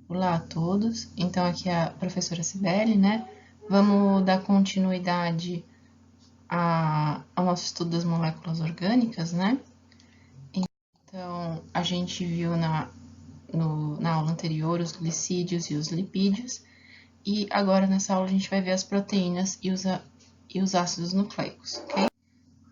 Olá a todos, então aqui é a professora Cibele, né? Vamos dar continuidade ao nosso estudo das moléculas orgânicas, né? Então, a gente viu na aula anterior os glicídios e os lipídios, e agora nessa aula a gente vai ver as proteínas e os ácidos nucleicos, ok?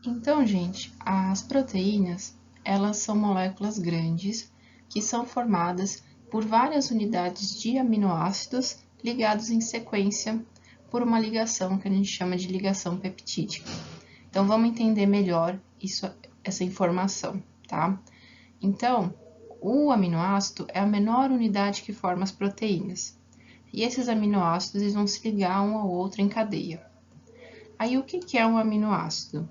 Então, gente, as proteínas, elas são moléculas grandes que são formadas por várias unidades de aminoácidos ligados em sequência por uma ligação que a gente chama de ligação peptídica. Então, vamos entender melhor essa informação, tá? Então, o aminoácido é a menor unidade que forma as proteínas. E esses aminoácidos eles vão se ligar um ao outro em cadeia. Aí, o que é um aminoácido?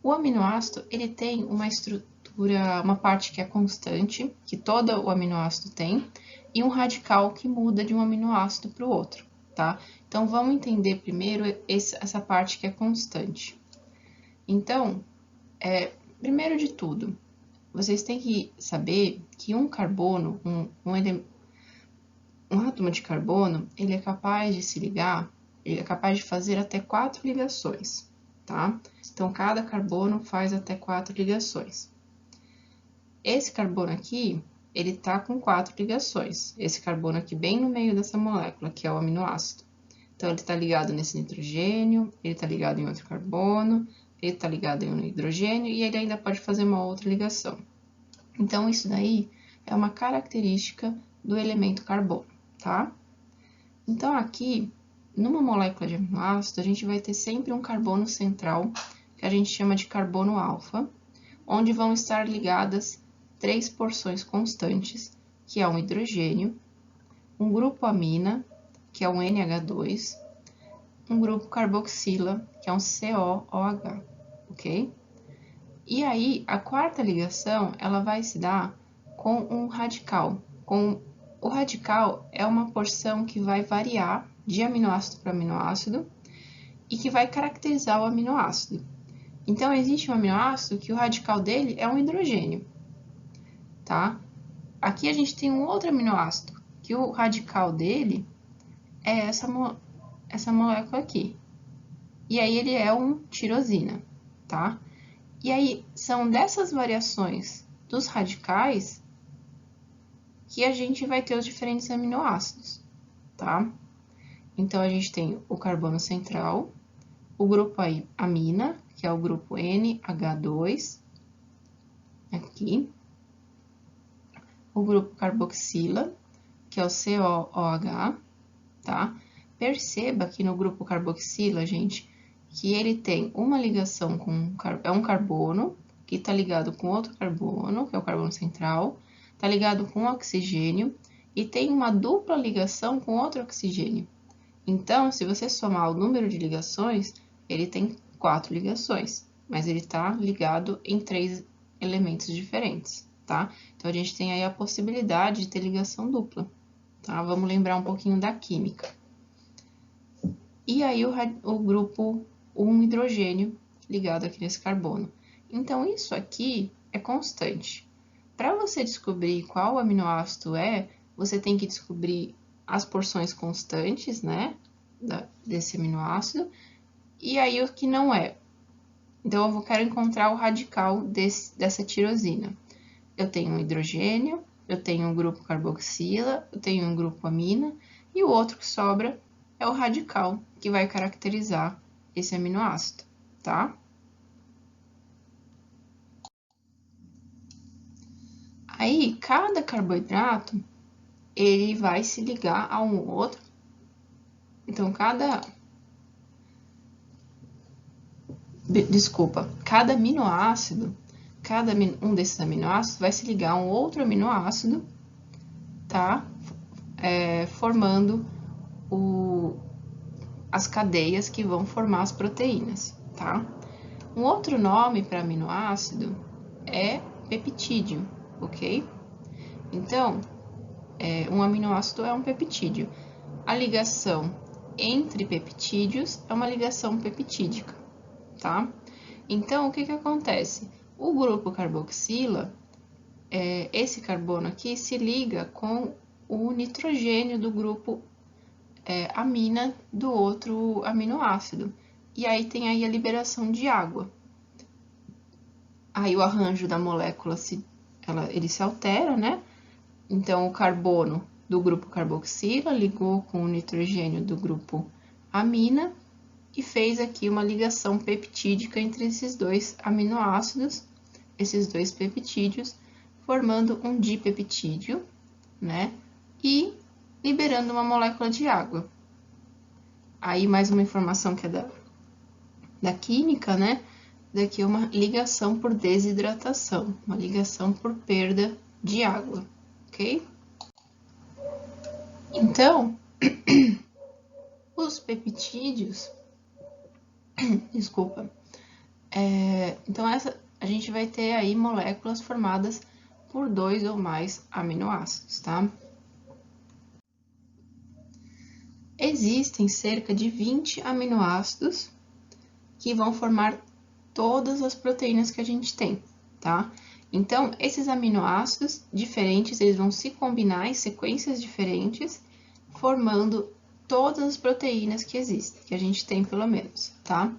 O aminoácido, ele tem uma estrutura, uma parte que é constante, que todo o aminoácido tem, e um radical que muda de um aminoácido para o outro, tá? Então, vamos entender primeiro essa parte que é constante. Então, primeiro de tudo, vocês têm que saber que um carbono, um átomo de carbono, ele é capaz de se ligar, ele é capaz de fazer até 4 ligações, tá? Então, cada carbono faz até 4 ligações. Esse carbono aqui, ele tá com 4 ligações. Esse carbono aqui bem no meio dessa molécula, que é o aminoácido. Então, ele tá ligado nesse nitrogênio, ele tá ligado em outro carbono, ele tá ligado em um hidrogênio e ele ainda pode fazer uma outra ligação. Então, isso daí é uma característica do elemento carbono, tá? Então, aqui, numa molécula de aminoácido, a gente vai ter sempre um carbono central, que a gente chama de carbono alfa, onde vão estar ligadas 3 porções constantes, que é um hidrogênio, um grupo amina, que é um NH2, um grupo carboxila, que é um COOH, ok? E aí, a quarta ligação, ela vai se dar com um radical. O radical é uma porção que vai variar de aminoácido para aminoácido e que vai caracterizar o aminoácido. Então, existe um aminoácido que o radical dele é um hidrogênio, tá? Aqui a gente tem um outro aminoácido, que o radical dele é essa molécula aqui. E aí ele é um tirosina, tá? E aí são dessas variações dos radicais que a gente vai ter os diferentes aminoácidos, tá? Então a gente tem o carbono central, o grupo aí amina, que é o grupo NH2, aqui, o grupo carboxila, que é o COOH, tá? Perceba que no grupo carboxila, gente, que ele tem uma ligação com é um carbono que está ligado com outro carbono, que é o carbono central, está ligado com oxigênio e tem uma dupla ligação com outro oxigênio. Então, se você somar o número de ligações, ele tem 4 ligações, mas ele está ligado em 3 elementos diferentes, tá? Então, a gente tem aí a possibilidade de ter ligação dupla, tá? Vamos lembrar um pouquinho da química. E aí o grupo, um hidrogênio ligado aqui nesse carbono. Então, isso aqui é constante. Para você descobrir qual aminoácido é, você tem que descobrir as porções constantes, né, desse aminoácido, e aí o que não é. Então, eu quero encontrar o radical dessa tirosina. Eu tenho um hidrogênio, eu tenho um grupo carboxila, eu tenho um grupo amina, e o outro que sobra é o radical, que vai caracterizar esse aminoácido, tá? Aí, cada carboidrato, ele vai se ligar a um outro. Então, cada aminoácido, cada um desses aminoácidos vai se ligar a um outro aminoácido, tá? Formando as cadeias que vão formar as proteínas, tá? Um outro nome para aminoácido é peptídeo, ok? Então, um aminoácido é um peptídeo. A ligação entre peptídeos é uma ligação peptídica, tá? Então, o que acontece? O grupo carboxila, esse carbono aqui, se liga com o nitrogênio do grupo amina do outro aminoácido. E aí tem aí a liberação de água. Aí o arranjo da molécula ele se altera, né? Então o carbono do grupo carboxila ligou com o nitrogênio do grupo amina e fez aqui uma ligação peptídica entre esses dois aminoácidos, esses dois peptídeos, formando um dipeptídeo, né? E liberando uma molécula de água. Aí mais uma informação que é da química, né? Daqui é uma ligação por desidratação, uma ligação por perda de água, ok? Então, os peptídeos, desculpa, então a gente vai ter aí moléculas formadas por 2 ou mais aminoácidos, tá? Existem cerca de 20 aminoácidos que vão formar todas as proteínas que a gente tem, tá? Então, esses aminoácidos diferentes, eles vão se combinar em sequências diferentes, formando todas as proteínas que existem, que a gente tem pelo menos, tá?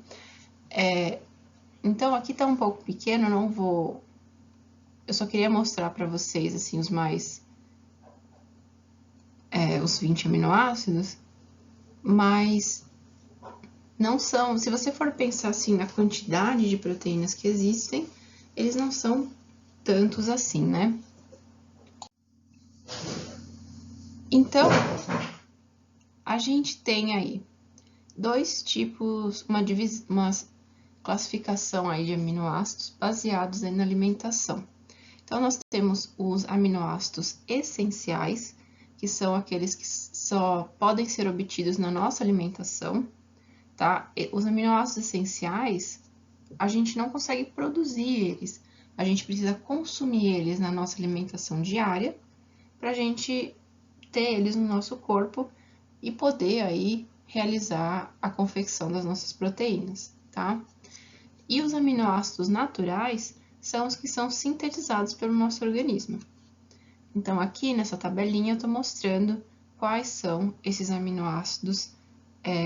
Então, aqui tá um pouco pequeno, eu não vou... Eu só queria mostrar para vocês, assim, os 20 aminoácidos, mas não são... Se você for pensar, assim, na quantidade de proteínas que existem, eles não são tantos assim, né? Então, a gente tem aí dois tipos, uma classificação aí de aminoácidos baseados na alimentação. Então, nós temos os aminoácidos essenciais, que são aqueles que só podem ser obtidos na nossa alimentação, tá? Os aminoácidos essenciais, a gente não consegue produzir eles, a gente precisa consumir eles na nossa alimentação diária, para a gente ter eles no nosso corpo e poder aí realizar a confecção das nossas proteínas, tá? E os aminoácidos naturais são os que são sintetizados pelo nosso organismo. Então, aqui nessa tabelinha eu estou mostrando quais são esses aminoácidos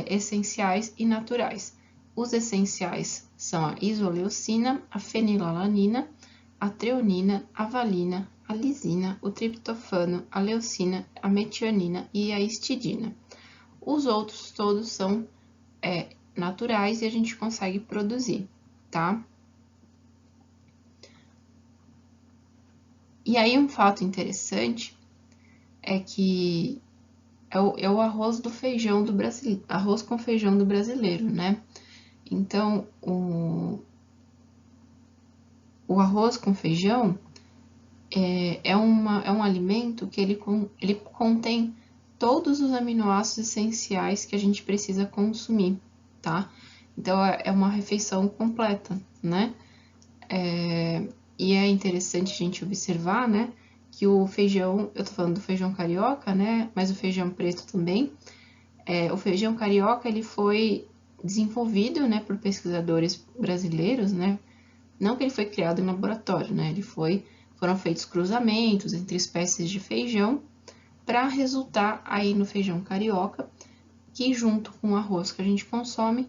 essenciais e naturais. Os essenciais são a isoleucina, a fenilalanina, a treonina, a valina, a lisina, o triptofano, a leucina, a metionina e a histidina. Os outros todos são naturais e a gente consegue produzir, tá? E aí um fato interessante é que é o arroz do feijão do brasileiro, arroz com feijão do brasileiro, né? Então, o arroz com feijão é um alimento que ele contém todos os aminoácidos essenciais que a gente precisa consumir, tá? Então, é uma refeição completa, né? E é interessante a gente observar, né, que o feijão, eu tô falando do feijão carioca, né, mas o feijão preto também, o feijão carioca, ele foi desenvolvido, né, por pesquisadores brasileiros, né, não que ele foi criado em laboratório, né, foram feitos cruzamentos entre espécies de feijão para resultar aí no feijão carioca, que junto com o arroz que a gente consome,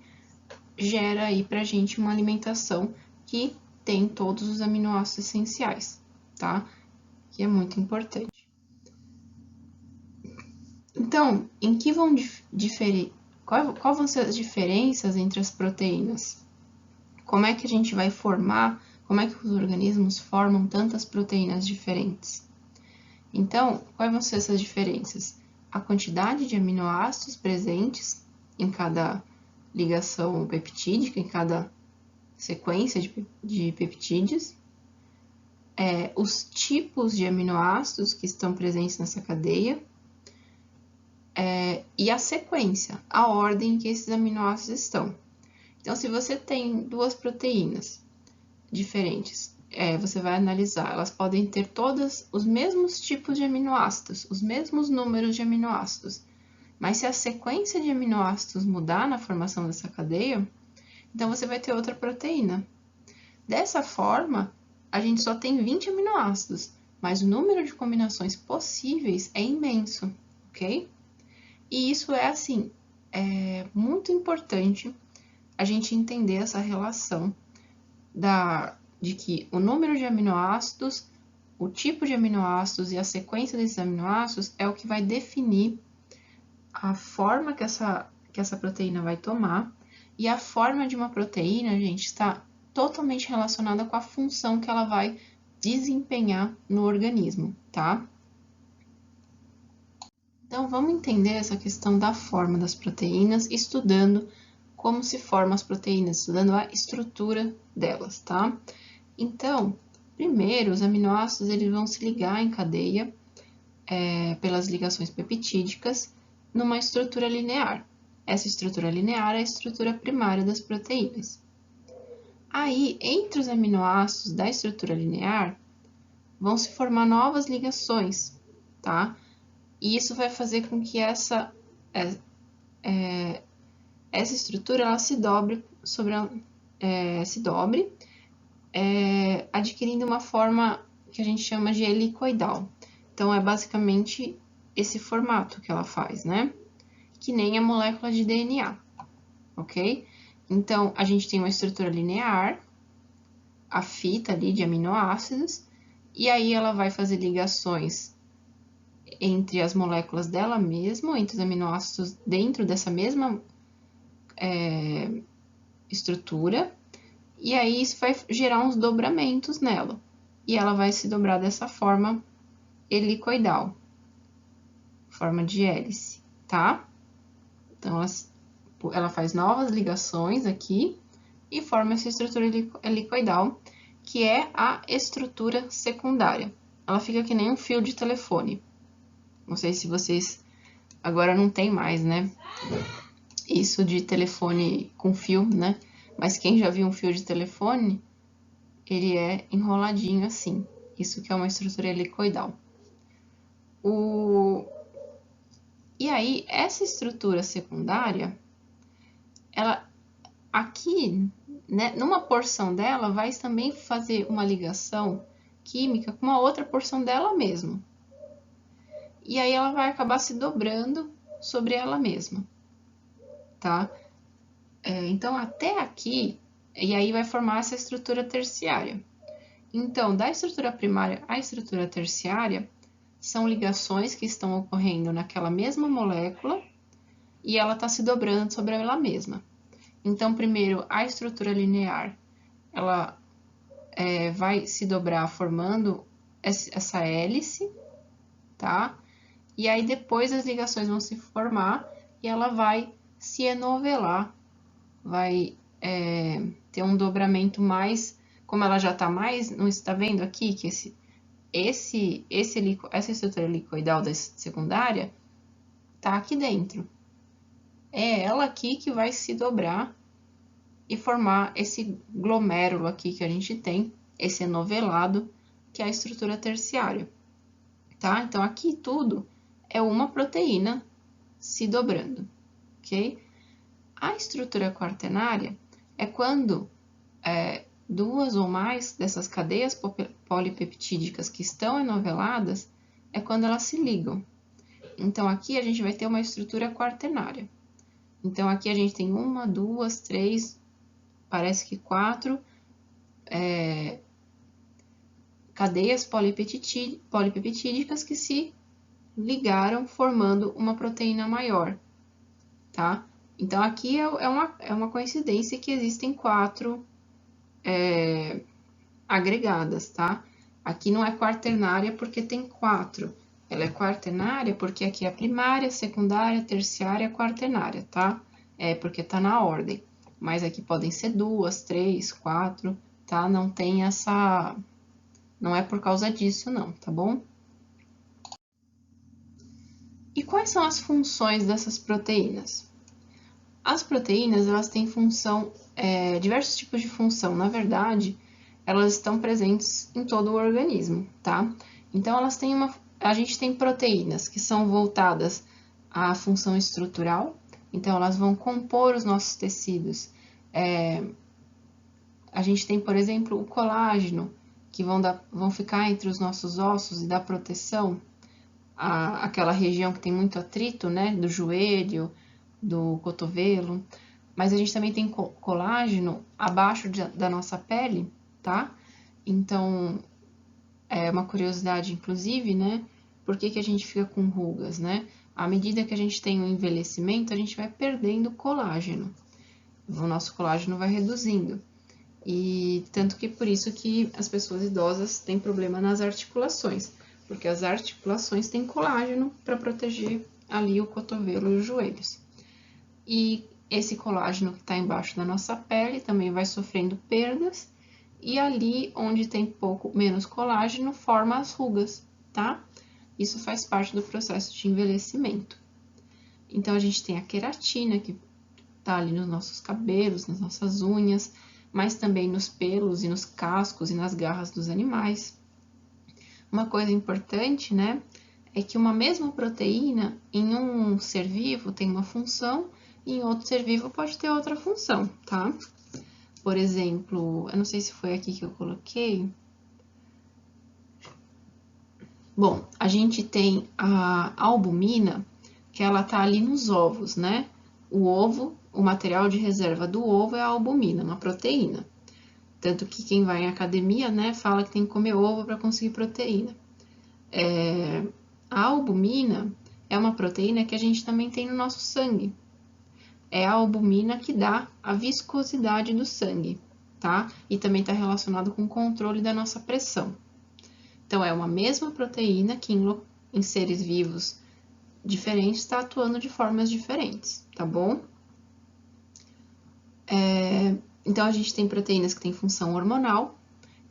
gera aí pra gente uma alimentação que tem todos os aminoácidos essenciais, tá? Que é muito importante. Então, em que vão diferir? Qual vão ser as diferenças entre as proteínas? Como é que a gente vai formar, como é que os organismos formam tantas proteínas diferentes? Então, quais vão ser essas diferenças? A quantidade de aminoácidos presentes em cada ligação peptídica, em cada sequência de peptídeos, os tipos de aminoácidos que estão presentes nessa cadeia, e a sequência, a ordem em que esses aminoácidos estão. Então, se você tem duas proteínas diferentes, você vai analisar, elas podem ter todas os mesmos tipos de aminoácidos, os mesmos números de aminoácidos, mas se a sequência de aminoácidos mudar na formação dessa cadeia, então você vai ter outra proteína. Dessa forma, a gente só tem 20 aminoácidos, mas o número de combinações possíveis é imenso, ok? E isso é, assim, muito importante a gente entender essa relação de que o número de aminoácidos, o tipo de aminoácidos e a sequência desses aminoácidos é o que vai definir a forma que essa proteína vai tomar. E a forma de uma proteína, gente, está totalmente relacionada com a função que ela vai desempenhar no organismo, tá? Então, vamos entender essa questão da forma das proteínas, estudando como se formam as proteínas, estudando a estrutura delas, tá? Então, primeiro, os aminoácidos eles vão se ligar em cadeia pelas ligações peptídicas numa estrutura linear. Essa estrutura linear é a estrutura primária das proteínas. Aí, entre os aminoácidos da estrutura linear, vão se formar novas ligações, tá? E isso vai fazer com que essa estrutura ela se dobre adquirindo uma forma que a gente chama de helicoidal. Então, é basicamente esse formato que ela faz, né? Que nem a molécula de DNA, ok? Então, a gente tem uma estrutura linear, a fita ali de aminoácidos, e aí ela vai fazer ligações entre as moléculas dela mesma, entre os aminoácidos dentro dessa mesma estrutura, e aí isso vai gerar uns dobramentos nela. E ela vai se dobrar dessa forma helicoidal, forma de hélice, tá? Então, ela faz novas ligações aqui e forma essa estrutura helicoidal, que é a estrutura secundária. Ela fica que nem um fio de telefone. Não sei se vocês... Agora não tem mais, né? Isso de telefone com fio, né? Mas quem já viu um fio de telefone, ele é enroladinho assim. Isso que é uma estrutura helicoidal. E aí, essa estrutura secundária, ela aqui, né, numa porção dela, vai também fazer uma ligação química com uma outra porção dela mesma. E aí ela vai acabar se dobrando sobre ela mesma, tá? Então, até aqui, e aí vai formar essa estrutura terciária. Então, da estrutura primária à estrutura terciária, são ligações que estão ocorrendo naquela mesma molécula e ela está se dobrando sobre ela mesma. Então, primeiro, a estrutura linear, ela vai se dobrar formando essa hélice, tá? E aí, depois, as ligações vão se formar e ela vai se enovelar, vai ter um dobramento mais... Como ela já está mais... Não está vendo aqui que essa estrutura helicoidal da secundária tá aqui dentro. É ela aqui que vai se dobrar e formar esse glomérulo aqui que a gente tem, esse enovelado, que é a estrutura terciária, tá? Então, aqui tudo é uma proteína se dobrando, ok? A estrutura quaternária é quando duas ou mais dessas cadeias polipeptídicas que estão enoveladas, é quando elas se ligam. Então, aqui a gente vai ter uma estrutura quaternária. Então, aqui a gente tem uma, duas, três, parece que 4 cadeias polipeptídicas que se ligaram formando uma proteína maior, tá? Então, aqui é uma coincidência que existem 4 agregadas, tá? Aqui não é quaternária porque tem 4. Ela é quaternária porque aqui é a primária, secundária, terciária, quaternária, tá? É porque tá na ordem. Mas aqui podem ser 2, 3, 4, tá? Não tem essa... Não é por causa disso, não, tá bom? E quais são as funções dessas proteínas? As proteínas, elas têm função, diversos tipos de função. Na verdade, elas estão presentes em todo o organismo, tá? Então, a gente tem proteínas que são voltadas à função estrutural, então elas vão compor os nossos tecidos. A gente tem, por exemplo, o colágeno, que vão ficar entre os nossos ossos e dar proteção àquela região que tem muito atrito, né? Do joelho, do cotovelo. Mas a gente também tem colágeno abaixo da nossa pele, tá? Então, é uma curiosidade, inclusive, né? Por que a gente fica com rugas, né? À medida que a gente tem o envelhecimento, a gente vai perdendo colágeno. O nosso colágeno vai reduzindo. E tanto que por isso que as pessoas idosas têm problema nas articulações, porque as articulações têm colágeno para proteger ali o cotovelo e os joelhos. E esse colágeno que está embaixo da nossa pele também vai sofrendo perdas, e ali onde tem menos colágeno, forma as rugas, tá? Isso faz parte do processo de envelhecimento. Então, a gente tem a queratina, que tá ali nos nossos cabelos, nas nossas unhas, mas também nos pelos e nos cascos e nas garras dos animais. Uma coisa importante, né, é que uma mesma proteína em um ser vivo tem uma função e em outro ser vivo pode ter outra função, tá? Por exemplo, eu não sei se foi aqui que eu coloquei. Bom, a gente tem a albumina, que ela tá ali nos ovos, né? O ovo, o material de reserva do ovo é a albumina, uma proteína. Tanto que quem vai em academia, né, fala que tem que comer ovo para conseguir proteína. A albumina é uma proteína que a gente também tem no nosso sangue. É a albumina que dá a viscosidade do sangue, tá? E também está relacionado com o controle da nossa pressão. Então, é uma mesma proteína que em seres vivos diferentes está atuando de formas diferentes, tá bom? Então, a gente tem proteínas que têm função hormonal,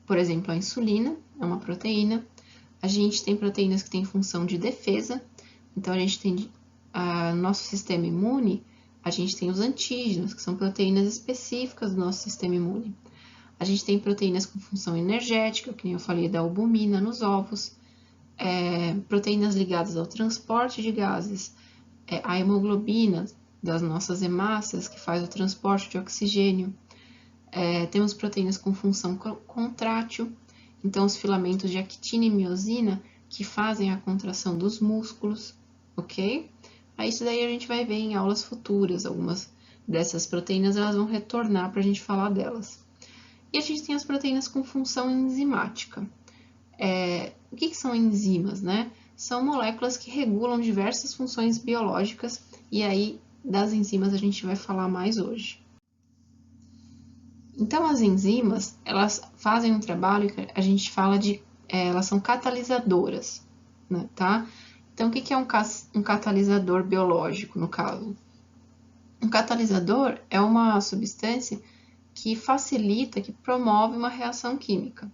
por exemplo, a insulina é uma proteína. A gente tem proteínas que têm função de defesa, então a gente tem no nosso sistema imune, a gente tem os antígenos, que são proteínas específicas do nosso sistema imune. A gente tem proteínas com função energética, que nem eu falei da albumina nos ovos, proteínas ligadas ao transporte de gases, a hemoglobina das nossas hemácias, que faz o transporte de oxigênio. Temos proteínas com função contrátil, então os filamentos de actina e miosina que fazem a contração dos músculos, ok? Aí isso daí a gente vai ver em aulas futuras, algumas dessas proteínas elas vão retornar para a gente falar delas. E a gente tem as proteínas com função enzimática. O que são enzimas, né? São moléculas que regulam diversas funções biológicas, e aí das enzimas a gente vai falar mais hoje. Então, as enzimas, elas fazem um trabalho que a gente fala de... elas são catalisadoras, né, tá? Então, o que é um catalisador biológico, no caso? Um catalisador é uma substância que facilita, que promove uma reação química.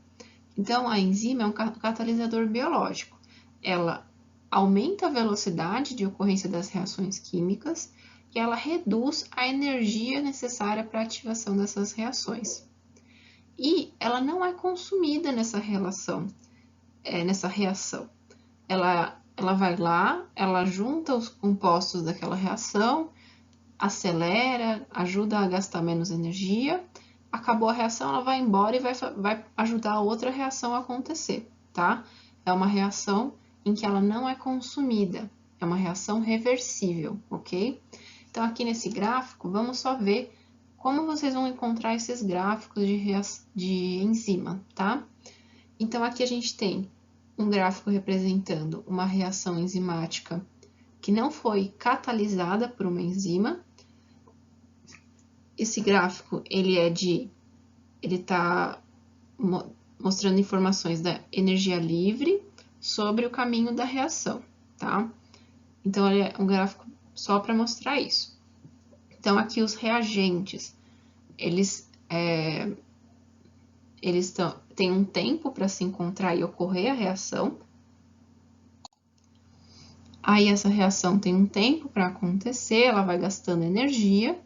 Então, a enzima é um catalisador biológico. Ela aumenta a velocidade de ocorrência das reações químicas e ela reduz a energia necessária para a ativação dessas reações. E ela não é consumida nessa reação. Ela vai lá, ela junta os compostos daquela reação, acelera, ajuda a gastar menos energia, acabou a reação, ela vai embora e vai ajudar a outra reação a acontecer, tá? É uma reação em que ela não é consumida, é uma reação reversível, ok? Então, aqui nesse gráfico, vamos só ver como vocês vão encontrar esses gráficos de enzima, tá? Então, aqui a gente tem um gráfico representando uma reação enzimática que não foi catalisada por uma enzima. Esse gráfico, ele está mostrando informações da energia livre sobre o caminho da reação, tá? Então, ele é um gráfico só para mostrar isso. Então, aqui os reagentes, eles têm um tempo para se encontrar e ocorrer a reação. Aí, essa reação tem um tempo para acontecer, ela vai gastando energia.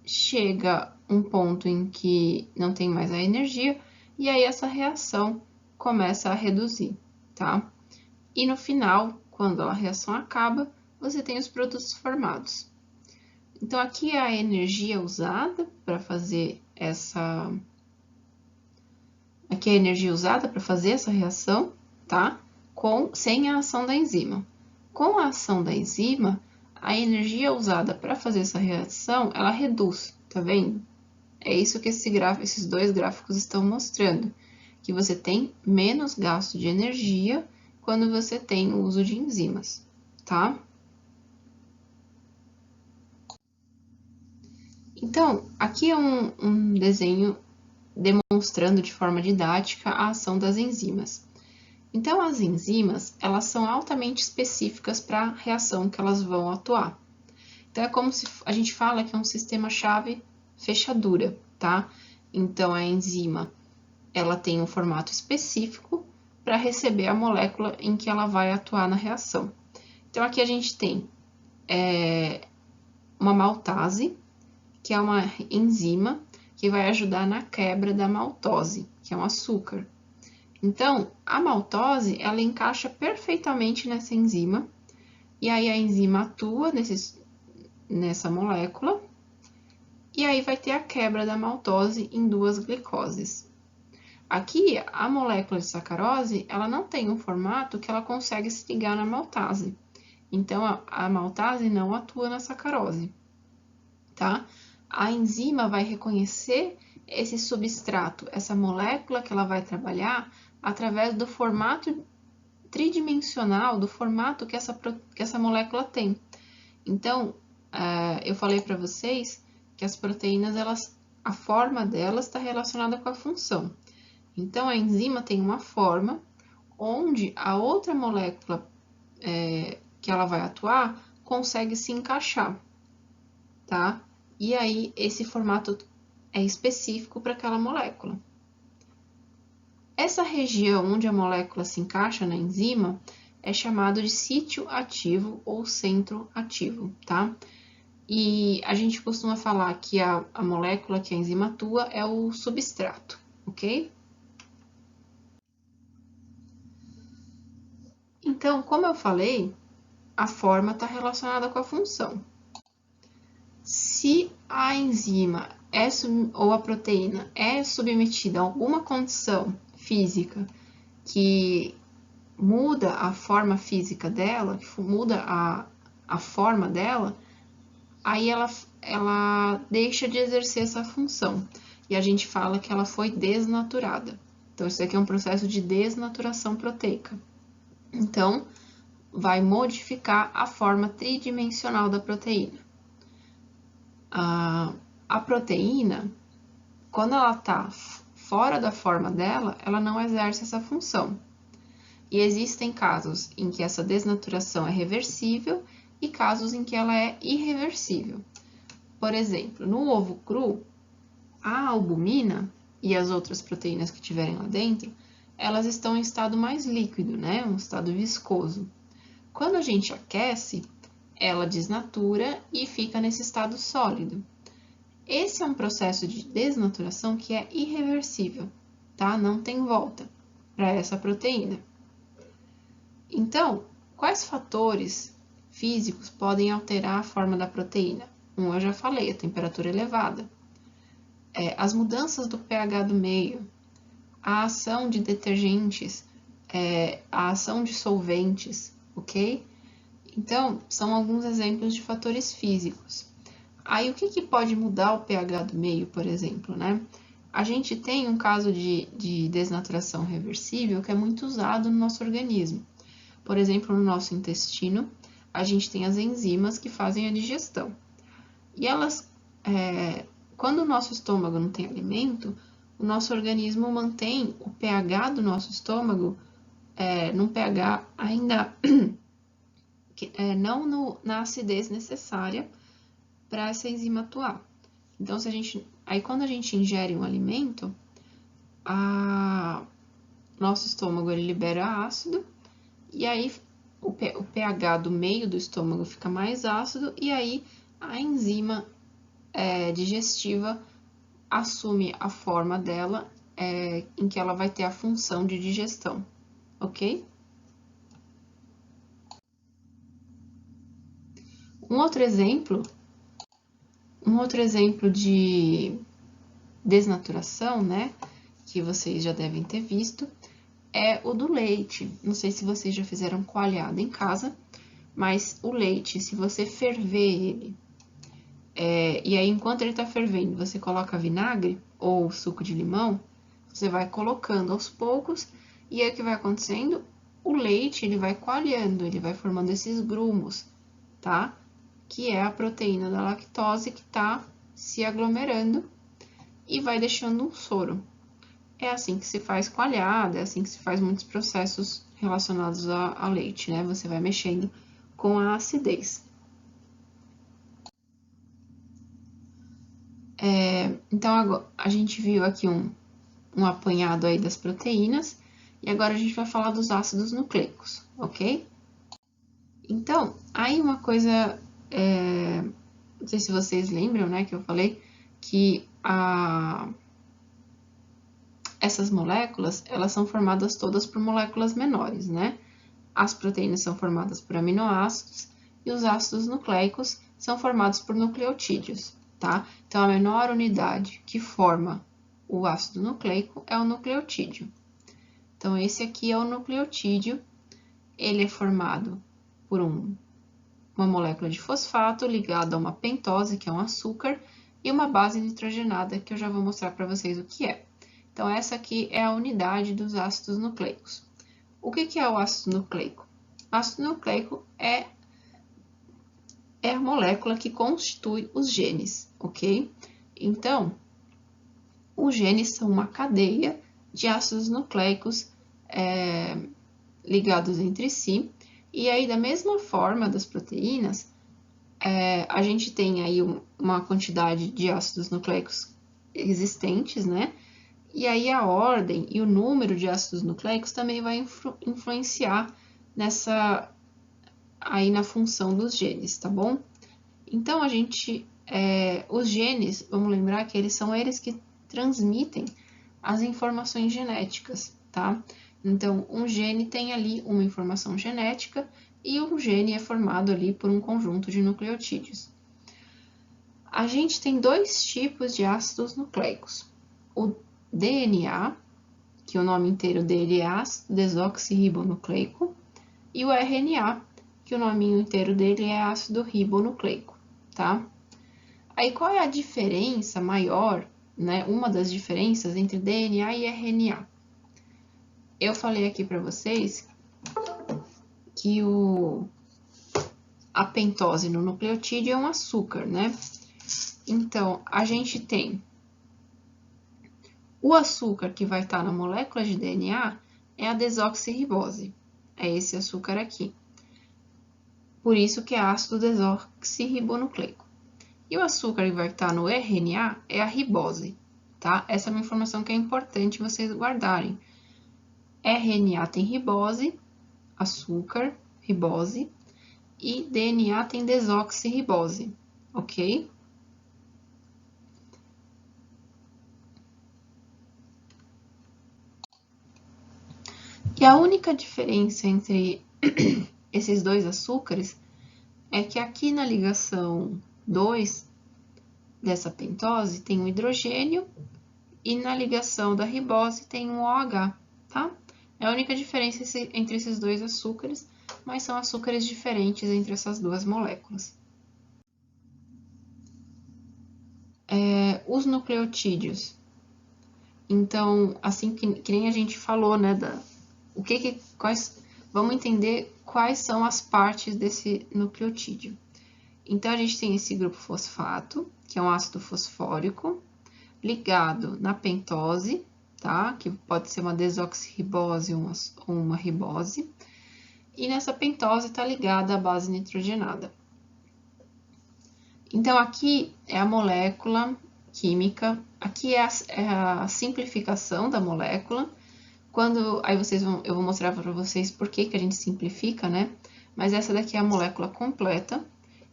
Chega um ponto em que não tem mais a energia, e aí essa reação começa a reduzir, tá? E no final, quando a reação acaba, você tem os produtos formados. Então, aqui é a energia usada para fazer que é a energia usada para fazer essa reação, tá? Sem a ação da enzima. Com a ação da enzima, a energia usada para fazer essa reação, ela reduz, tá vendo? É isso que esses dois gráficos estão mostrando, que você tem menos gasto de energia quando você tem o uso de enzimas, tá? Então, aqui é um desenho demonstrando de forma didática a ação das enzimas. Então, as enzimas, elas são altamente específicas para a reação que elas vão atuar. Então, é como se a gente fala que é um sistema chave-fechadura, tá? Então, a enzima, ela tem um formato específico para receber a molécula em que ela vai atuar na reação. Então, aqui a gente tem uma maltase, que é uma enzima que vai ajudar na quebra da maltose, que é um açúcar. Então, a maltose, ela encaixa perfeitamente nessa enzima, e aí a enzima atua nessa molécula, e aí vai ter a quebra da maltose em duas glicoses. Aqui, a molécula de sacarose, ela não tem um formato que ela consegue se ligar na maltase. Então, a maltase não atua na sacarose, tá? A enzima vai reconhecer esse substrato, essa molécula que ela vai trabalhar, através do formato tridimensional, do formato que essa molécula tem. Então, eu falei para vocês que as proteínas, a forma delas está relacionada com a função. Então, a enzima tem uma forma onde a outra molécula que ela vai atuar consegue se encaixar, tá? E aí, esse formato é específico para aquela molécula. Essa região onde a molécula se encaixa na enzima é chamado de sítio ativo ou centro ativo, tá? E a gente costuma falar que a molécula que a enzima atua é o substrato, ok? Então, como eu falei, a forma está relacionada com a função. Se a enzima ou a proteína é submetida a alguma condição física que muda a forma física dela, que muda a forma dela, aí ela deixa de exercer essa função. E a gente fala que ela foi desnaturada. Então, isso aqui é um processo de desnaturação proteica. Então, vai modificar a forma tridimensional da proteína. A proteína, quando ela está fora da forma dela, ela não exerce essa função. E existem casos em que essa desnaturação é reversível e casos em que ela é irreversível. Por exemplo, no ovo cru, a albumina e as outras proteínas que tiverem lá dentro, elas estão em estado mais líquido, né? Um estado viscoso. Quando a gente aquece, ela desnatura e fica nesse estado sólido. Esse é um processo de desnaturação que é irreversível, tá? Não tem volta para essa proteína. Então, quais fatores físicos podem alterar a forma da proteína? Eu já falei, a temperatura elevada. As mudanças do pH do meio, a ação de detergentes, a ação de solventes, ok? Então, são alguns exemplos de fatores físicos. Aí, o que pode mudar o pH do meio, por exemplo, né? A gente tem um caso de desnaturação reversível que é muito usado no nosso organismo. Por exemplo, no nosso intestino, a gente tem as enzimas que fazem a digestão. E elas, quando o nosso estômago não tem alimento, o nosso organismo mantém o pH do nosso estômago num pH ainda não na acidez necessária para essa enzima atuar. Então, quando a gente ingere um alimento, nosso estômago ele libera ácido, e aí o pH do meio do estômago fica mais ácido, e aí a enzima digestiva assume a forma dela, em que ela vai ter a função de digestão, ok? Um outro exemplo de desnaturação, né, que vocês já devem ter visto, é o do leite. Não sei se vocês já fizeram coalhada em casa, mas o leite, se você ferver ele, e aí enquanto ele tá fervendo, você coloca vinagre ou suco de limão, você vai colocando aos poucos, e aí o que vai acontecendo? O leite, ele vai coalhando, ele vai formando esses grumos, tá? Que é a proteína da lactose que tá se aglomerando e vai deixando um soro. É assim que se faz coalhada, é assim que se faz muitos processos relacionados a leite, né? Você vai mexendo com a acidez. Então, agora, a gente viu aqui um apanhado aí das proteínas, e agora a gente vai falar dos ácidos nucleicos, ok? Então, aí uma coisa, não sei se vocês lembram, né, que eu falei que essas moléculas, elas são formadas todas por moléculas menores, né? As proteínas são formadas por aminoácidos e os ácidos nucleicos são formados por nucleotídeos, tá? Então, a menor unidade que forma o ácido nucleico é o nucleotídeo. Então, esse aqui é o nucleotídeo, ele é formado por uma molécula de fosfato ligada a uma pentose, que é um açúcar, e uma base nitrogenada, que eu já vou mostrar para vocês o que é. Então, essa aqui é a unidade dos ácidos nucleicos. O que é o ácido nucleico? O ácido nucleico é a molécula que constitui os genes, ok? Então, os genes são uma cadeia de ácidos nucleicos ligados entre si, e aí, da mesma forma das proteínas, a gente tem aí uma quantidade de ácidos nucleicos existentes, né? E aí a ordem e o número de ácidos nucleicos também vai influenciar aí na função dos genes, tá bom? Então, os genes, vamos lembrar que são eles que transmitem as informações genéticas, tá? Então, um gene tem ali uma informação genética e um gene é formado ali por um conjunto de nucleotídeos. A gente tem dois tipos de ácidos nucleicos. O DNA, que o nome inteiro dele é ácido desoxirribonucleico, e o RNA, que o nominho inteiro dele é ácido ribonucleico, tá? Aí, qual é a diferença maior, né? Uma das diferenças entre DNA e RNA? Eu falei aqui para vocês que a pentose no nucleotídeo é um açúcar, né? Então, a gente tem o açúcar que vai estar na molécula de DNA é a desoxirribose. É esse açúcar aqui. Por isso que é ácido desoxirribonucleico. E o açúcar que vai estar no RNA é a ribose, tá? Essa é uma informação que é importante vocês guardarem. RNA tem ribose, açúcar, ribose, e DNA tem desoxirribose, ok? E a única diferença entre esses dois açúcares é que aqui na ligação 2 dessa pentose tem um hidrogênio e na ligação da ribose tem um OH, tá? É a única diferença entre esses dois açúcares, mas são açúcares diferentes entre essas duas moléculas. Os nucleotídeos. Então, assim que nem a gente falou, né, vamos entender quais são as partes desse nucleotídeo. Então, a gente tem esse grupo fosfato, que é um ácido fosfórico, ligado na pentose, tá? Que pode ser uma desoxirribose ou uma ribose. E nessa pentose está ligada a base nitrogenada. Então, aqui é a molécula química, aqui é a simplificação da molécula. Aí eu vou mostrar para vocês por que a gente simplifica, né? Mas essa daqui é a molécula completa.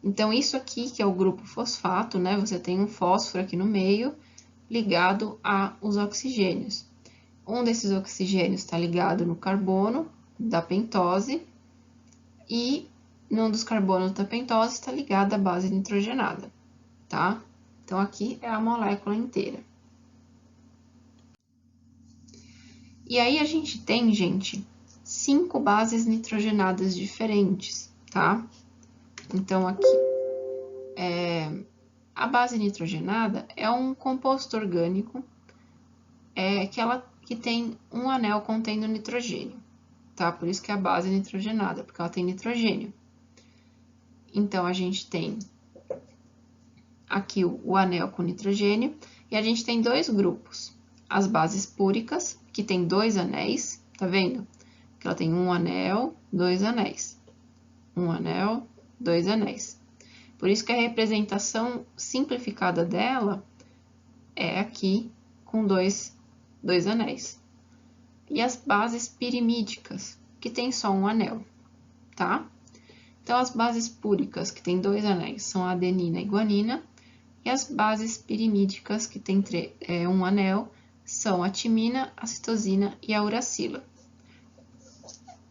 Então, isso aqui, que é o grupo fosfato, né? Você tem um fósforo aqui no meio, ligado aos oxigênios. Um desses oxigênios está ligado no carbono da pentose, e num dos carbonos da pentose está ligada à base nitrogenada, tá? Então, aqui é a molécula inteira. E aí a gente tem, gente, 5 bases nitrogenadas diferentes, tá? Então, aqui, a base nitrogenada é um composto orgânico que tem um anel contendo nitrogênio, tá? Por isso que é a base nitrogenada, porque ela tem nitrogênio. Então, a gente tem aqui o anel com nitrogênio, e a gente tem 2 grupos. As bases púricas, que tem 2 anéis, tá vendo? Que ela tem um anel, 2 anéis. Um anel, 2 anéis. Por isso que a representação simplificada dela é aqui com dois anéis. E as bases pirimídicas, que tem só um anel, tá? Então, as bases púricas, que tem 2 anéis, são a adenina e guanina. E as bases pirimídicas, que tem um anel, são a timina, a citosina e a uracila.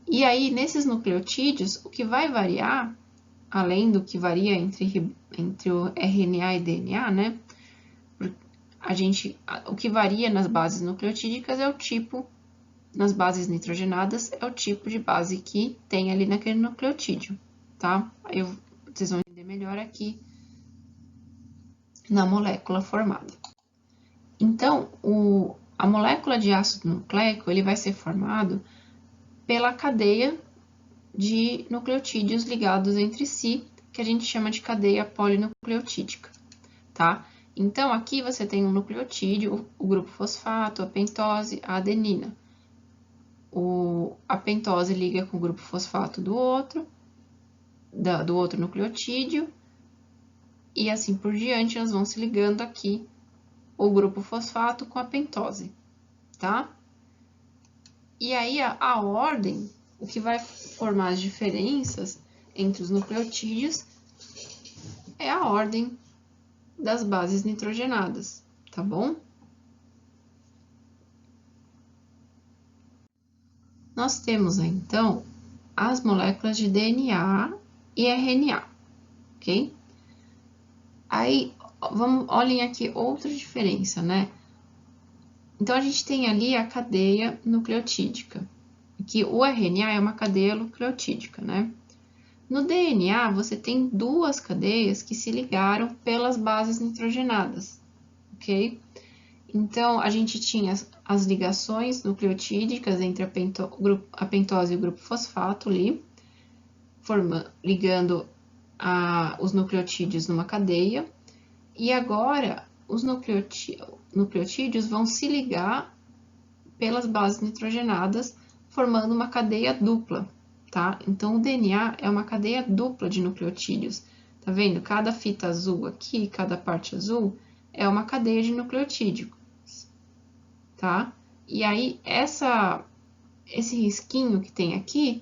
E aí, nesses nucleotídeos, o que vai variar, além do que varia entre o RNA e DNA, né? O que varia nas bases nucleotídicas é o tipo, nas bases nitrogenadas, é o tipo de base que tem ali naquele nucleotídeo, tá? Aí vocês vão entender melhor aqui na molécula formada. Então, a molécula de ácido nucleico, ele vai ser formado pela cadeia de nucleotídeos ligados entre si, que a gente chama de cadeia polinucleotídica, tá? Então, aqui você tem um nucleotídeo, o grupo fosfato, a pentose, a adenina. A pentose liga com o grupo fosfato do outro nucleotídeo, e assim por diante, elas vão se ligando aqui, o grupo fosfato com a pentose, tá? E aí, a ordem, o que vai formar as diferenças entre os nucleotídeos é a ordem das bases nitrogenadas, tá bom? Nós temos, então, as moléculas de DNA e RNA, ok? Aí, olhem aqui outra diferença, né? Então, a gente tem ali a cadeia nucleotídica, que o RNA é uma cadeia nucleotídica, né? No DNA, você tem 2 cadeias que se ligaram pelas bases nitrogenadas, ok? Então, a gente tinha as ligações nucleotídicas entre a pentose e o grupo fosfato ali, ligando os nucleotídeos numa cadeia, e agora os nucleotídeos vão se ligar pelas bases nitrogenadas, formando uma cadeia dupla, tá? Então, o DNA é uma cadeia dupla de nucleotídeos. Tá vendo? Cada fita azul aqui, cada parte azul, é uma cadeia de nucleotídeos, tá? E aí, esse risquinho que tem aqui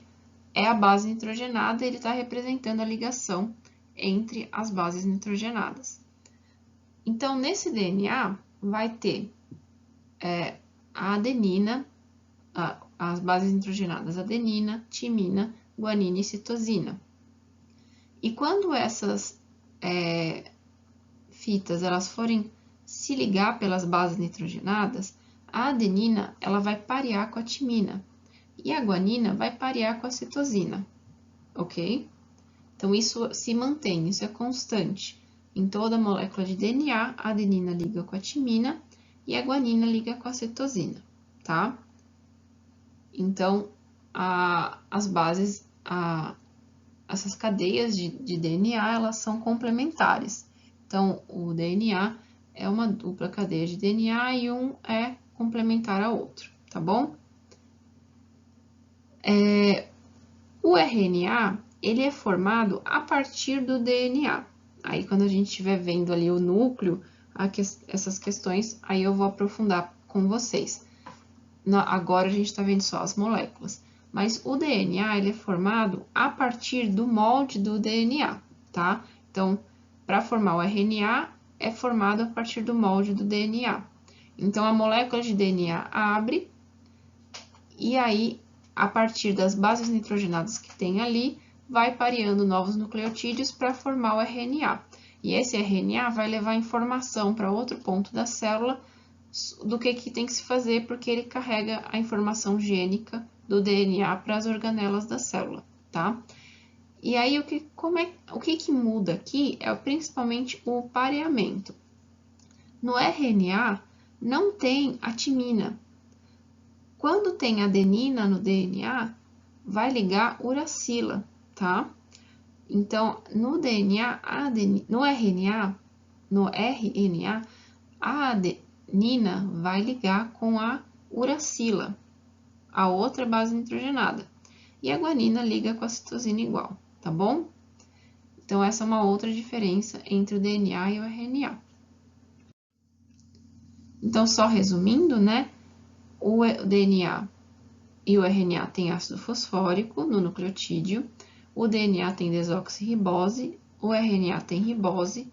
é a base nitrogenada, ele está representando a ligação entre as bases nitrogenadas. Então, nesse DNA, vai ter a adenina, as bases nitrogenadas adenina, timina, guanina e citosina. E quando essas fitas elas forem se ligar pelas bases nitrogenadas, a adenina ela vai parear com a timina e a guanina vai parear com a citosina, ok? Então, isso se mantém, isso é constante. Em toda molécula de DNA, a adenina liga com a timina e a guanina liga com a citosina, tá? Então, essas cadeias de DNA, elas são complementares. Então, o DNA é uma dupla cadeia de DNA e um é complementar ao outro, tá bom? O RNA, ele é formado a partir do DNA. Aí, quando a gente estiver vendo ali o núcleo, essas questões, aí eu vou aprofundar com vocês. Agora, a gente está vendo só as moléculas. Mas o DNA, ele é formado a partir do molde do DNA, tá? Então, para formar o RNA, é formado a partir do molde do DNA. Então, a molécula de DNA abre, e aí, a partir das bases nitrogenadas que tem ali, vai pareando novos nucleotídeos para formar o RNA. E esse RNA vai levar informação para outro ponto da célula do que tem que se fazer, porque ele carrega a informação gênica do DNA para as organelas da célula, tá? E aí, o que muda aqui é principalmente o pareamento. No RNA, não tem a timina. Quando tem adenina no DNA, vai ligar uracila, tá? Então, no DNA, no RNA, a adenina vai ligar com a uracila, a outra base nitrogenada. E a guanina liga com a citosina igual, tá bom? Então, essa é uma outra diferença entre o DNA e o RNA. Então, só resumindo, né? O DNA e o RNA tem ácido fosfórico no nucleotídeo, o DNA tem desoxirribose, o RNA tem ribose,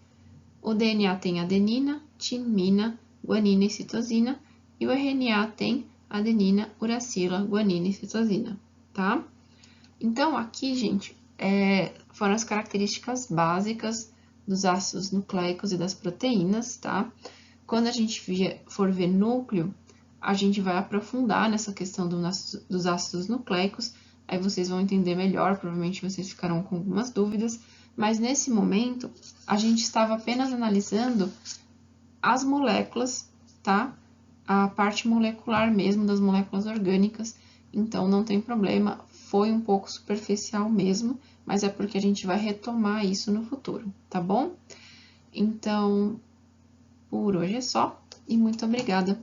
o DNA tem adenina, timina, guanina e citosina, e o RNA tem adenina, uracila, guanina e citosina, tá? Então, aqui, gente, foram as características básicas dos ácidos nucleicos e das proteínas, tá? Quando a gente for ver núcleo, a gente vai aprofundar nessa questão dos ácidos nucleicos, aí vocês vão entender melhor, provavelmente vocês ficarão com algumas dúvidas, mas nesse momento a gente estava apenas analisando as moléculas, tá? A parte molecular mesmo das moléculas orgânicas, então não tem problema, foi um pouco superficial mesmo, mas é porque a gente vai retomar isso no futuro, tá bom? Então, por hoje é só e muito obrigada